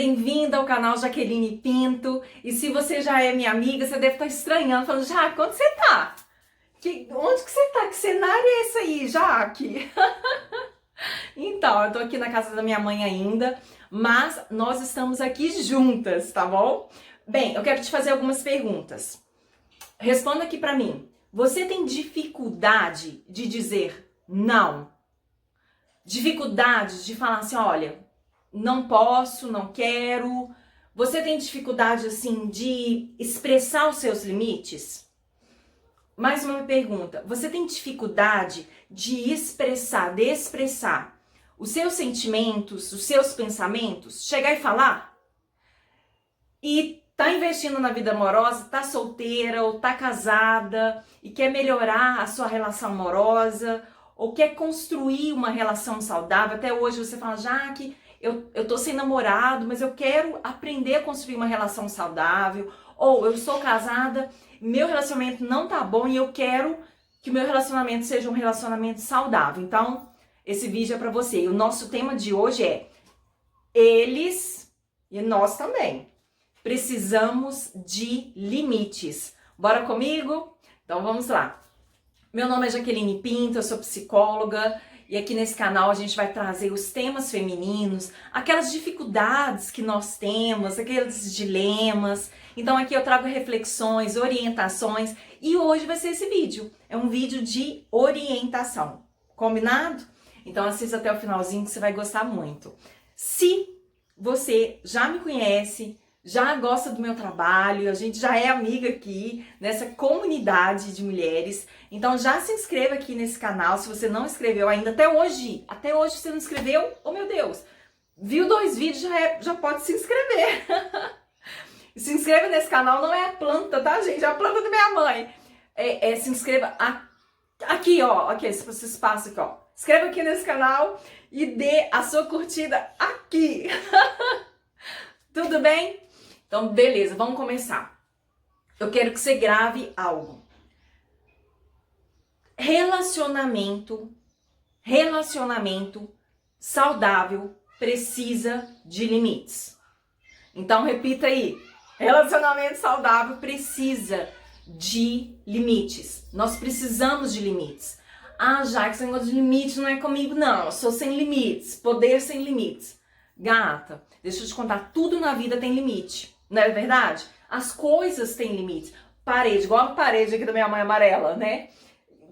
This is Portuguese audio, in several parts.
bem-vinda ao canal Jaqueline Pinto. E se você já é minha amiga, você deve estar estranhando, falando, Jaque, onde você tá? Onde que você tá? Que cenário é esse aí, Jaque? Então, eu tô aqui na casa da minha mãe ainda, mas nós estamos aqui juntas, tá bom? Bem, eu quero te fazer algumas perguntas. Responda aqui pra mim. Você tem dificuldade de dizer não? Dificuldade de falar assim, olha, não posso, não quero. Você tem dificuldade, assim, de expressar os seus limites? Mais uma pergunta. Você tem dificuldade de expressar os seus sentimentos, os seus pensamentos? Chegar e falar? E tá investindo na vida amorosa, tá solteira ou tá casada e quer melhorar a sua relação amorosa ou quer construir uma relação saudável. Até hoje você fala, Jaque, eu tô sem namorado, mas eu quero aprender a construir uma relação saudável. Ou eu sou casada, meu relacionamento não tá bom e eu quero que o meu relacionamento seja um relacionamento saudável. Então, esse vídeo é pra você. E o nosso tema de hoje é eles e nós também. Precisamos de limites. Bora comigo? Então vamos lá. Meu nome é Jaqueline Pinto, eu sou psicóloga e aqui nesse canal a gente vai trazer os temas femininos, aquelas dificuldades que nós temos, aqueles dilemas. Então aqui eu trago reflexões, orientações e hoje vai ser esse vídeo. É um vídeo de orientação. Combinado? Então assista até o finalzinho que você vai gostar muito. Se você já me conhece, já gosta do meu trabalho, a gente já é amiga aqui nessa comunidade de mulheres, então já se inscreva aqui nesse canal, se você não inscreveu ainda, até hoje você não inscreveu, oh meu Deus, viu 2 vídeos, já pode se inscrever. Se inscreva nesse canal, não é a planta, tá gente, é a planta da minha mãe, se inscreva aqui ó, aqui, esse espaço aqui ó, inscreva aqui nesse canal e dê a sua curtida aqui. Tudo bem? Então, beleza, vamos começar. Eu quero que você grave algo. Relacionamento saudável precisa de limites. Então, repita aí. Relacionamento saudável precisa de limites. Nós precisamos de limites. Ah, Jaque, esse negócio de limites não é comigo, não. Eu sou sem limites. Poder sem limites. Gata, deixa eu te contar, tudo na vida tem limite, não é verdade? As coisas têm limites. Parede, igual a parede aqui da minha mãe amarela, né?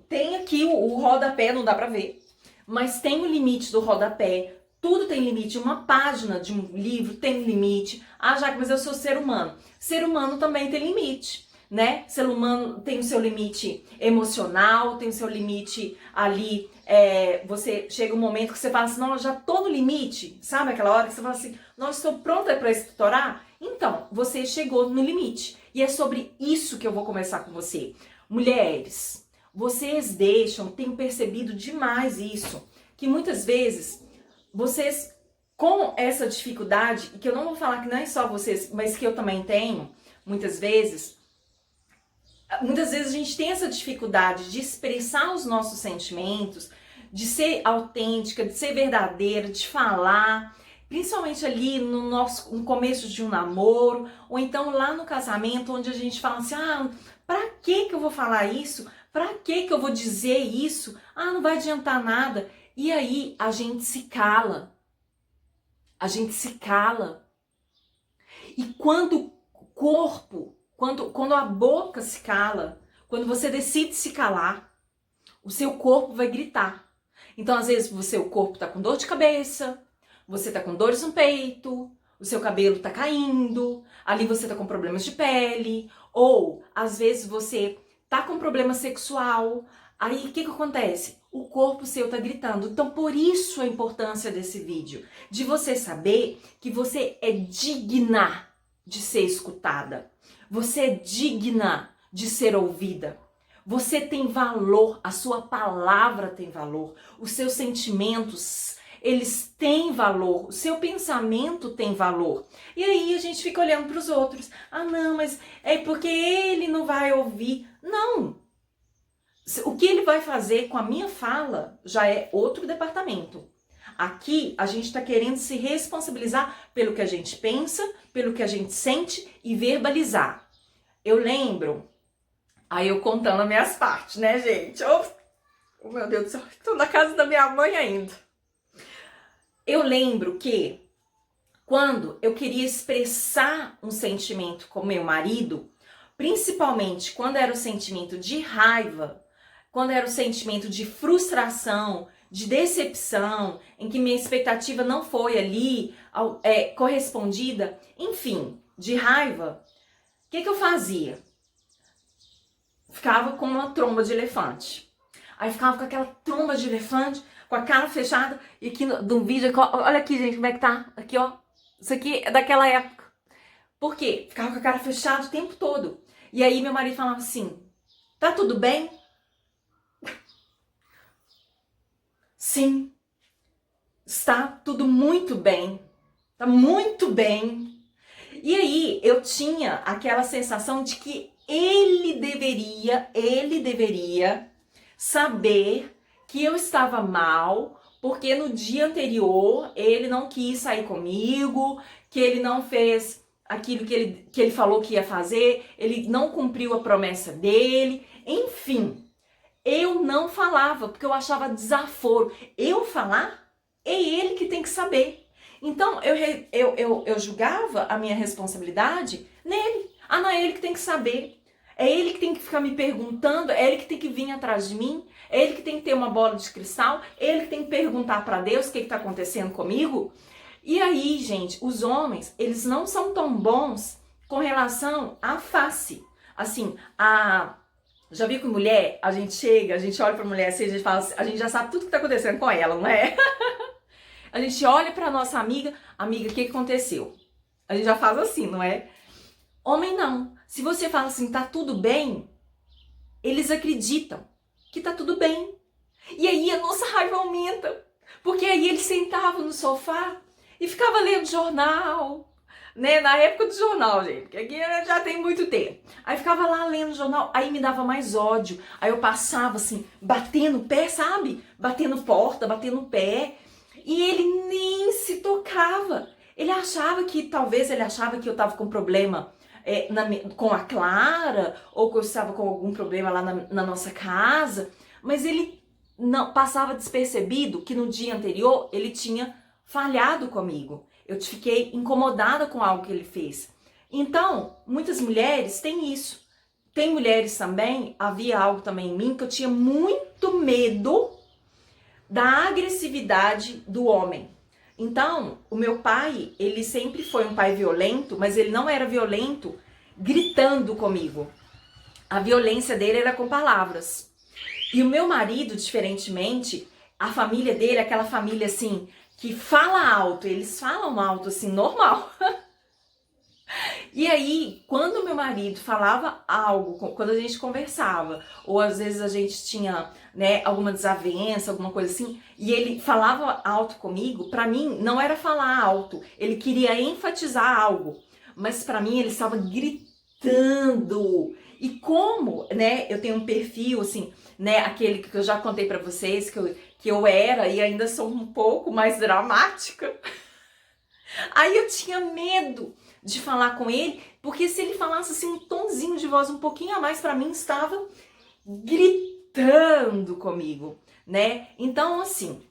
Tem aqui o rodapé, não dá pra ver, mas tem o limite do rodapé, tudo tem limite. Uma página de um livro tem limite. Ah, Jaque, mas eu sou ser humano. Ser humano também tem limite, né? Ser humano tem o seu limite emocional, tem o seu limite ali. Você chega um momento que você fala assim, não, eu já tô no limite, sabe aquela hora que você fala assim, não, estou pronta para estourar? Então, você chegou no limite. E é sobre isso que eu vou conversar com você. Mulheres, vocês tenho percebido demais isso, que muitas vezes vocês, com essa dificuldade, e que eu não vou falar que não é só vocês, mas que eu também tenho, muitas vezes a gente tem essa dificuldade de expressar os nossos sentimentos, de ser autêntica, de ser verdadeira, de falar, principalmente ali no começo de um namoro, ou então lá no casamento, onde a gente fala assim, pra que eu vou falar isso? Pra que eu vou dizer isso? Não vai adiantar nada. E aí a gente se cala. A gente se cala. E quando o corpo, quando a boca se cala, quando você decide se calar, o seu corpo vai gritar. Então, às vezes, o corpo tá com dor de cabeça, você tá com dores no peito, o seu cabelo tá caindo, ali você tá com problemas de pele, ou, às vezes, você tá com problema sexual. Aí, o que acontece? O corpo seu tá gritando. Então, por isso a importância desse vídeo, de você saber que você é digna de ser escutada. Você é digna de ser ouvida. Você tem valor, a sua palavra tem valor, os seus sentimentos, eles têm valor, o seu pensamento tem valor. E aí a gente fica olhando para os outros. Não, mas é porque ele não vai ouvir. Não! O que ele vai fazer com a minha fala já é outro departamento. Aqui a gente está querendo se responsabilizar pelo que a gente pensa, pelo que a gente sente e verbalizar. Eu lembro, aí eu contando as minhas partes, né, gente? Oh, meu Deus do céu, estou na casa da minha mãe ainda. Eu lembro que quando eu queria expressar um sentimento com meu marido, principalmente quando era o sentimento de raiva, quando era o sentimento de frustração, de decepção, em que minha expectativa não foi ali correspondida, enfim, de raiva, o que eu fazia? Ficava com uma tromba de elefante. Aí ficava com aquela tromba de elefante, com a cara fechada, e aqui no vídeo, olha aqui, gente, como é que tá? Aqui, ó, isso aqui é daquela época. Por quê? Ficava com a cara fechada o tempo todo. E aí meu marido falava assim, tá tudo bem? Sim, está tudo muito bem, tá muito bem. E aí eu tinha aquela sensação de que ele deveria saber que eu estava mal, porque no dia anterior ele não quis sair comigo, que ele não fez aquilo que ele falou que ia fazer, ele não cumpriu a promessa dele, enfim. Eu não falava, porque eu achava desaforo. Eu falar, é ele que tem que saber. Então, eu julgava a minha responsabilidade nele. Ah, não, é ele que tem que saber. É ele que tem que ficar me perguntando, é ele que tem que vir atrás de mim, é ele que tem que ter uma bola de cristal, é ele que tem que perguntar para Deus o que está acontecendo comigo. E aí, gente, os homens, eles não são tão bons com relação à face. Assim, já viu que mulher, a gente chega, a gente olha pra mulher assim, a gente fala assim, a gente já sabe tudo que tá acontecendo com ela, não é? A gente olha pra nossa amiga, amiga, o que aconteceu? A gente já faz assim, não é? Homem não. Se você fala assim, tá tudo bem, eles acreditam que tá tudo bem. E aí a nossa raiva aumenta. Porque aí ele sentava no sofá e ficava lendo jornal, né? Na época do jornal, gente, porque aqui já tem muito tempo. Aí ficava lá lendo jornal, aí me dava mais ódio. Aí eu passava assim, batendo o pé, sabe? Batendo porta, batendo o pé. E ele nem se tocava. Talvez ele achava que eu tava com problema com a Clara, ou que eu estava com algum problema lá na nossa casa, mas ele não passava despercebido que no dia anterior ele tinha falhado comigo. Eu fiquei incomodada com algo que ele fez. Então, muitas mulheres têm isso. Tem mulheres também, havia algo também em mim que eu tinha muito medo da agressividade do homem. Então, o meu pai, ele sempre foi um pai violento, mas ele não era violento gritando comigo. A violência dele era com palavras. E o meu marido, diferentemente, a família dele é aquela família assim, que fala alto, eles falam alto assim, normal. E aí, quando meu marido falava algo, quando a gente conversava, ou às vezes a gente tinha, né, alguma desavença, alguma coisa assim, e ele falava alto comigo, pra mim não era falar alto, ele queria enfatizar algo, mas pra mim ele estava gritando. E como, né, eu tenho um perfil assim, né, aquele que eu já contei pra vocês, que eu era e ainda sou um pouco mais dramática, aí eu tinha medo de falar com ele, porque se ele falasse assim um tonzinho de voz um pouquinho a mais, pra mim estava gritando comigo, né? Então assim,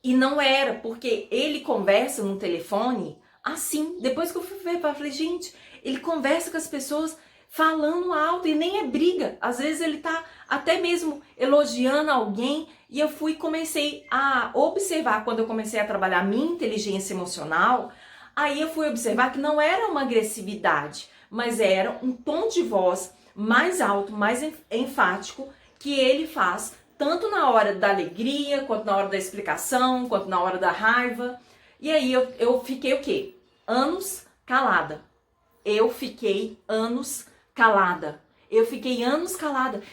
e não era, porque ele conversa no telefone assim, depois que eu fui ver, eu falei, gente, ele conversa com as pessoas falando alto e nem é briga, às vezes ele tá até mesmo elogiando alguém. E eu comecei a observar, quando eu comecei a trabalhar minha inteligência emocional, aí eu fui observar que não era uma agressividade, mas era um tom de voz mais alto, mais enfático, que ele faz tanto na hora da alegria, quanto na hora da explicação, quanto na hora da raiva. E aí eu fiquei o quê? Anos calada. Eu fiquei anos calada.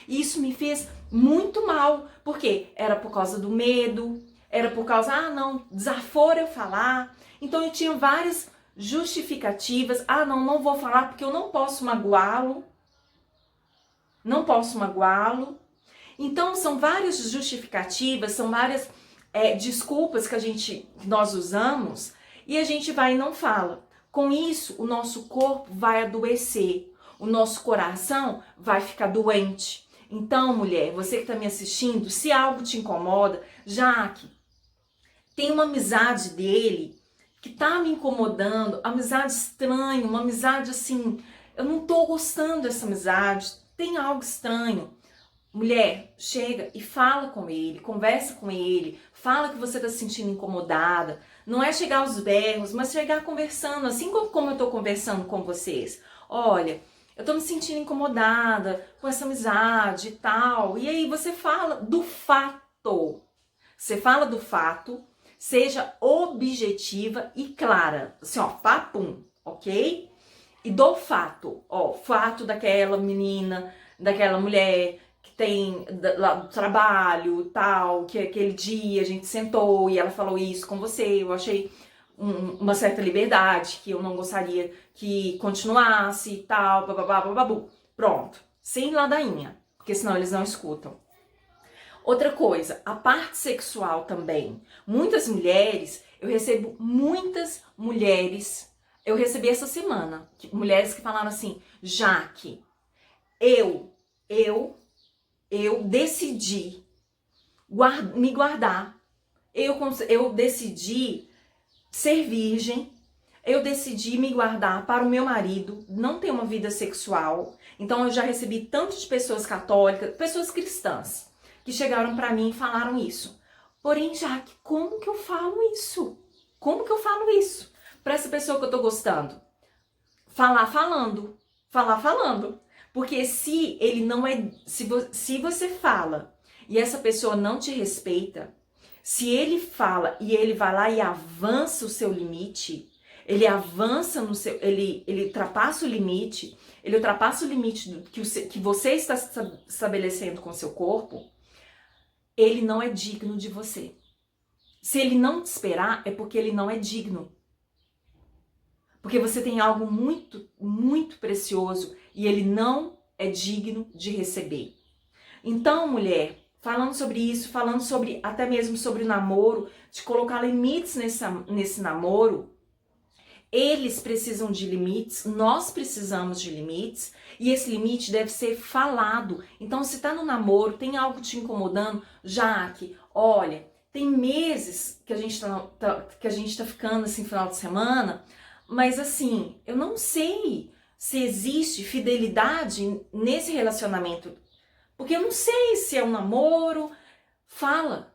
E isso me fez muito mal, porque era por causa do medo, era por causa, não, desaforo eu falar. Então eu tinha várias justificativas, não vou falar porque eu não posso magoá-lo. Então são várias justificativas, são várias desculpas que nós usamos e a gente vai e não fala. Com isso, o nosso corpo vai adoecer, o nosso coração vai ficar doente. Então, mulher, você que está me assistindo, se algo te incomoda, Jaque, tem uma amizade dele que tá me incomodando, amizade estranha, uma amizade assim, eu não tô gostando dessa amizade, tem algo estranho. Mulher, chega e fala com ele, conversa com ele, fala que você tá se sentindo incomodada. Não é chegar aos berros, mas chegar conversando, assim como eu tô conversando com vocês. Olha, eu tô me sentindo incomodada com essa amizade e tal. E aí você fala do fato. Você fala do fato, seja objetiva e clara. Assim, ó, papum, ok? E do fato, ó, fato daquela menina, daquela mulher que tem lá do trabalho, tal, que aquele dia a gente sentou e ela falou isso com você, eu achei uma certa liberdade, que eu não gostaria que continuasse e tal, bababu. Pronto, sem ladainha, porque senão eles não escutam. Outra coisa, a parte sexual também. Muitas mulheres, eu recebo muitas mulheres, eu recebi essa semana, mulheres que falaram assim, Jaque, eu decidi me guardar, eu decidi ser virgem, eu decidi me guardar para o meu marido, não ter uma vida sexual. Então eu já recebi tanto de pessoas católicas, pessoas cristãs, que chegaram para mim e falaram isso. Porém, Jaque, como que eu falo isso? Como que eu falo isso para essa pessoa que eu tô gostando? Falar falando. Porque se ele não é, se você fala e essa pessoa não te respeita, se ele fala e ele vai lá e avança o seu limite, ele avança no seu, ele ultrapassa o limite, ele ultrapassa o limite que você está estabelecendo com o seu corpo, ele não é digno de você. Se ele não te esperar, é porque ele não é digno. Porque você tem algo muito, muito precioso e ele não é digno de receber. Então, mulher, falando sobre isso, falando sobre até mesmo sobre o namoro, de colocar limites nesse namoro, eles precisam de limites, nós precisamos de limites, e esse limite deve ser falado. Então, se tá no namoro, tem algo te incomodando, Jaque, olha, tem meses que a gente tá ficando assim, final de semana, mas assim, eu não sei se existe fidelidade nesse relacionamento, porque eu não sei se é um namoro. Fala.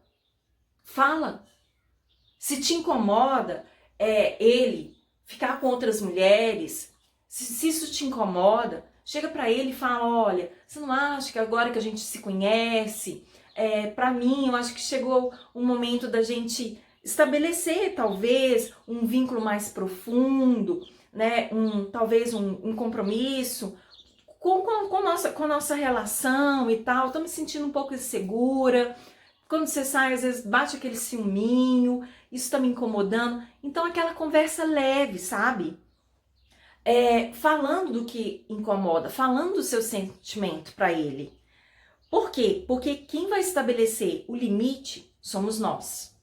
Se te incomoda ele ficar com outras mulheres, se isso te incomoda, chega pra ele e fala, olha, você não acha que agora que a gente se conhece, pra mim, eu acho que chegou o momento da gente estabelecer, talvez, um vínculo mais profundo, né? Talvez um compromisso com a nossa relação e tal. Tô me sentindo um pouco insegura. Quando você sai, às vezes bate aquele ciúminho, isso tá me incomodando. Então, aquela conversa leve, sabe? Falando do que incomoda, falando do seu sentimento para ele. Por quê? Porque quem vai estabelecer o limite somos nós.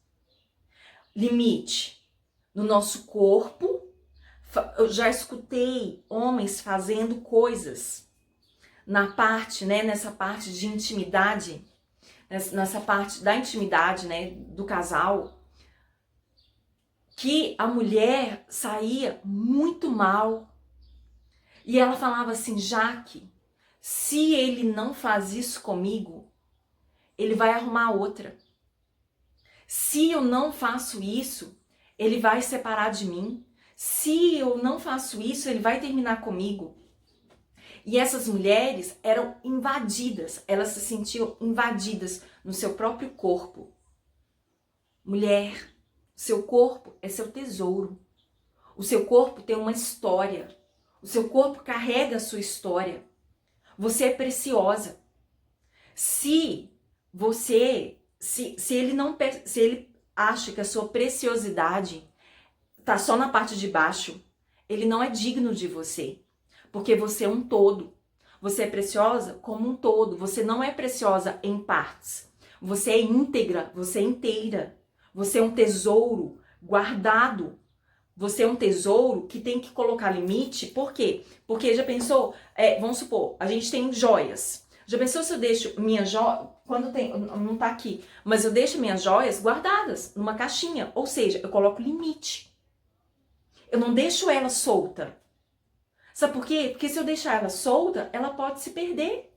Limite no nosso corpo. Eu já escutei homens fazendo coisas nessa parte de intimidade, nessa parte da intimidade, né, do casal, que a mulher saía muito mal. E ela falava assim, Jaque, se ele não faz isso comigo, ele vai arrumar outra. Se eu não faço isso, ele vai separar de mim. Se eu não faço isso, ele vai terminar comigo. E essas mulheres eram invadidas, elas se sentiam invadidas no seu próprio corpo. Mulher, seu corpo é seu tesouro. O seu corpo tem uma história. O seu corpo carrega a sua história. Você é preciosa. Se ele acha que a sua preciosidade tá só na parte de baixo, ele não é digno de você. Porque você é um todo. Você é preciosa como um todo. Você não é preciosa em partes. Você é íntegra, você é inteira. Você é um tesouro guardado. Você é um tesouro que tem que colocar limite. Por quê? Porque já pensou, vamos supor, a gente tem joias. Já pensou se eu deixo minhas joias, quando tem, não tá aqui, mas eu deixo minhas joias guardadas numa caixinha. Ou seja, eu coloco limite. Eu não deixo ela solta. Sabe por quê? Porque se eu deixar ela solta, ela pode se perder.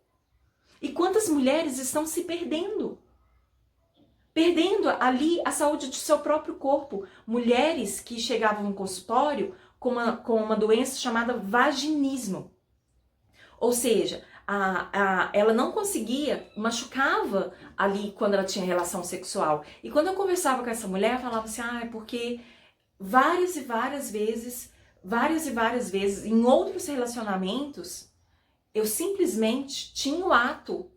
E quantas mulheres estão se perdendo? Perdendo ali a saúde do seu próprio corpo. Mulheres que chegavam no consultório com uma doença chamada vaginismo. Ou seja, ela não conseguia, machucava ali quando ela tinha relação sexual. E quando eu conversava com essa mulher, eu falava assim, é porque várias e várias vezes, em outros relacionamentos, eu simplesmente tinha o ato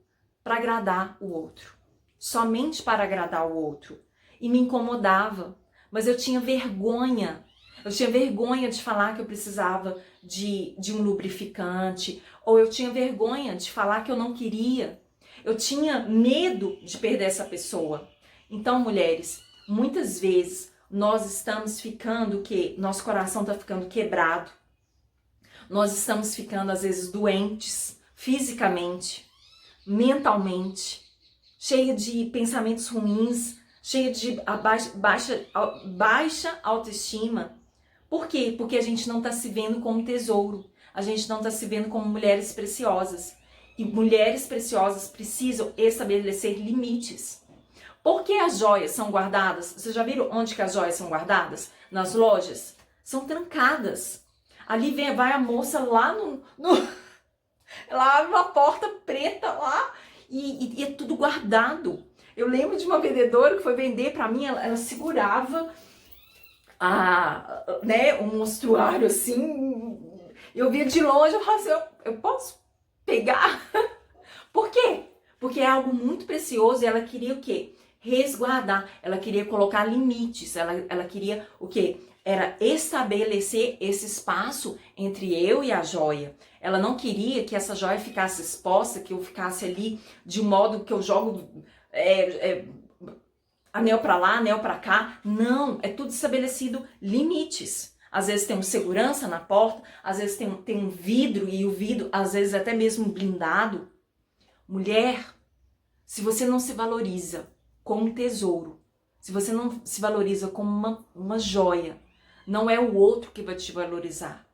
para agradar o outro. Somente para agradar o outro. E me incomodava. Mas eu tinha vergonha. Eu tinha vergonha de falar que eu precisava de um lubrificante. Ou eu tinha vergonha de falar que eu não queria. Eu tinha medo de perder essa pessoa. Então, mulheres, muitas vezes nós estamos ficando o quê? Nosso coração está ficando quebrado. Nós estamos ficando, às vezes, doentes fisicamente, mentalmente, cheia de pensamentos ruins, cheia de baixa autoestima. Por quê? Porque a gente não está se vendo como tesouro. A gente não está se vendo como mulheres preciosas. E mulheres preciosas precisam estabelecer limites. Por que as joias são guardadas? Vocês já viram onde que as joias são guardadas? Nas lojas? São trancadas. Ali vai a moça lá lá numa porta preta lá e é tudo guardado. Eu lembro de uma vendedora que foi vender para mim, ela segurava um mostruário assim. Eu via de longe, eu falava assim, eu posso pegar? Por quê? Porque é algo muito precioso e ela queria o quê? Resguardar. Ela queria colocar limites. Ela queria o quê? Era estabelecer esse espaço entre eu e a joia. Ela não queria que essa joia ficasse exposta, que eu ficasse ali de um modo que eu jogo anel pra lá, anel pra cá. Não, é tudo estabelecido limites. Às vezes tem um segurança na porta, às vezes tem um vidro e o vidro, às vezes até mesmo blindado. Mulher, se você não se valoriza como um tesouro, se você não se valoriza como uma joia, não é o outro que vai te valorizar.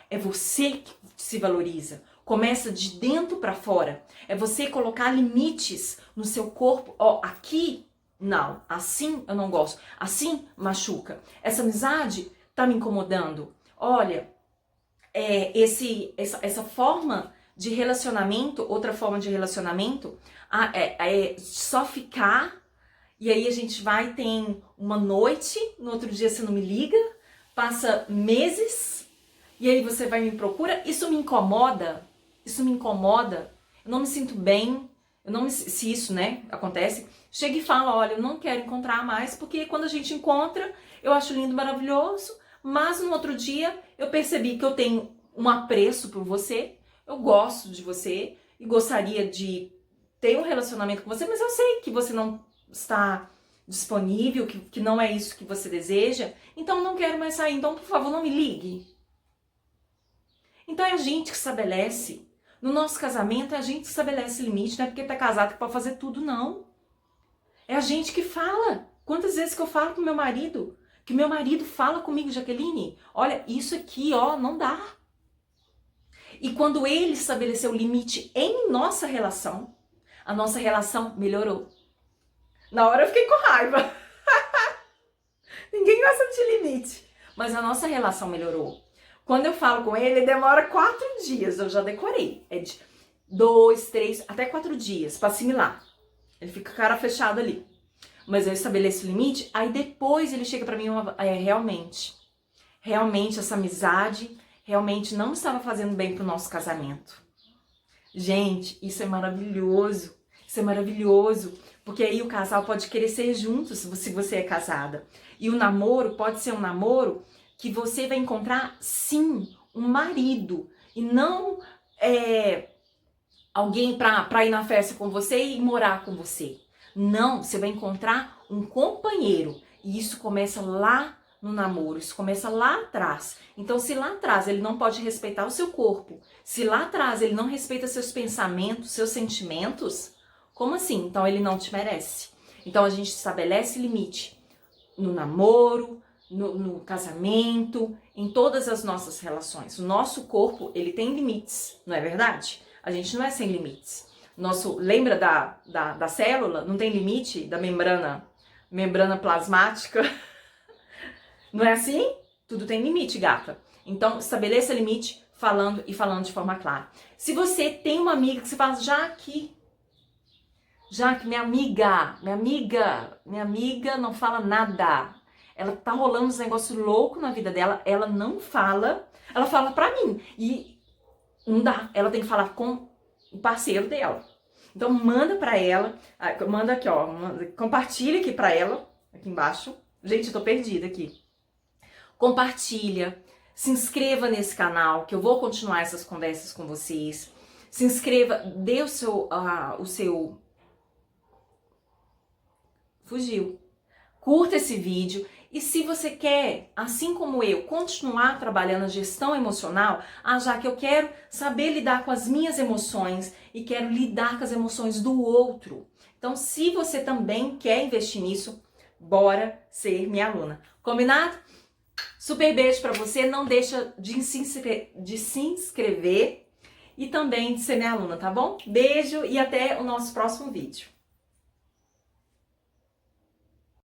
É você que se valoriza. Começa de dentro para fora. É você colocar limites no seu corpo. Aqui, não. Assim eu não gosto. Assim machuca. Essa amizade tá me incomodando. Olha, essa forma de relacionamento, outra forma de relacionamento, é só ficar, e aí a gente tem uma noite, no outro dia você não me liga, passa meses, e aí você vai e me procura. Isso me incomoda, eu não me sinto bem, se isso, acontece, chega e fala, olha, eu não quero encontrar mais, porque quando a gente encontra, eu acho lindo, maravilhoso, mas no outro dia eu percebi que eu tenho um apreço por você, eu gosto de você e gostaria de ter um relacionamento com você, mas eu sei que você não está disponível, que não é isso que você deseja, então eu não quero mais sair, então por favor não me ligue. Então é a gente que estabelece, no nosso casamento é a gente que estabelece limite, não é porque tá casado que pode fazer tudo, não. É a gente que fala. Quantas vezes que eu falo com meu marido, que meu marido fala comigo, Jaqueline, olha, isso aqui, não dá. E quando ele estabeleceu o limite em nossa relação, a nossa relação melhorou. Na hora eu fiquei com raiva. Ninguém gosta de limite. Mas a nossa relação melhorou. Quando eu falo com ele demora 4 dias. Eu já decorei. É de 2, 3, até 4 dias para assimilar. Ele fica com a cara fechada ali. Mas eu estabeleço o limite, aí depois ele chega pra mim, realmente essa amizade realmente não estava fazendo bem pro nosso casamento. Gente, isso é maravilhoso. Isso é maravilhoso. Porque aí o casal pode crescer juntos se você é casada. E o namoro pode ser um namoro que você vai encontrar, sim, um marido. E não alguém pra ir na festa com você e morar com você. Não, você vai encontrar um companheiro. E isso começa lá no namoro, isso começa lá atrás. Então, se lá atrás ele não pode respeitar o seu corpo, se lá atrás ele não respeita seus pensamentos, seus sentimentos, como assim? Então ele não te merece. Então a gente estabelece limite no namoro, no casamento, em todas as nossas relações. O nosso corpo, ele tem limites, não é verdade? A gente não é sem limites. Lembra da célula? Não tem limite da membrana plasmática? Não é assim? Tudo tem limite, gata. Então, estabeleça limite falando de forma clara. Se você tem uma amiga que você fala, Jaque, minha amiga não fala nada. Ela tá rolando uns negócios loucos na vida dela, ela não fala, ela fala pra mim. E não dá, ela tem que falar com o parceiro dela. Então manda pra ela, manda aqui, ó, compartilha aqui pra ela, aqui embaixo. Gente, eu tô perdida aqui. Compartilha, se inscreva nesse canal, que eu vou continuar essas conversas com vocês. Se inscreva, dê o seu... Fugiu. Curta esse vídeo. E se você quer, assim como eu, continuar trabalhando a gestão emocional, já que eu quero saber lidar com as minhas emoções e quero lidar com as emoções do outro. Então, se você também quer investir nisso, bora ser minha aluna. Combinado? Super beijo pra você. Não deixa de se inscrever e também de ser minha aluna, tá bom? Beijo e até o nosso próximo vídeo.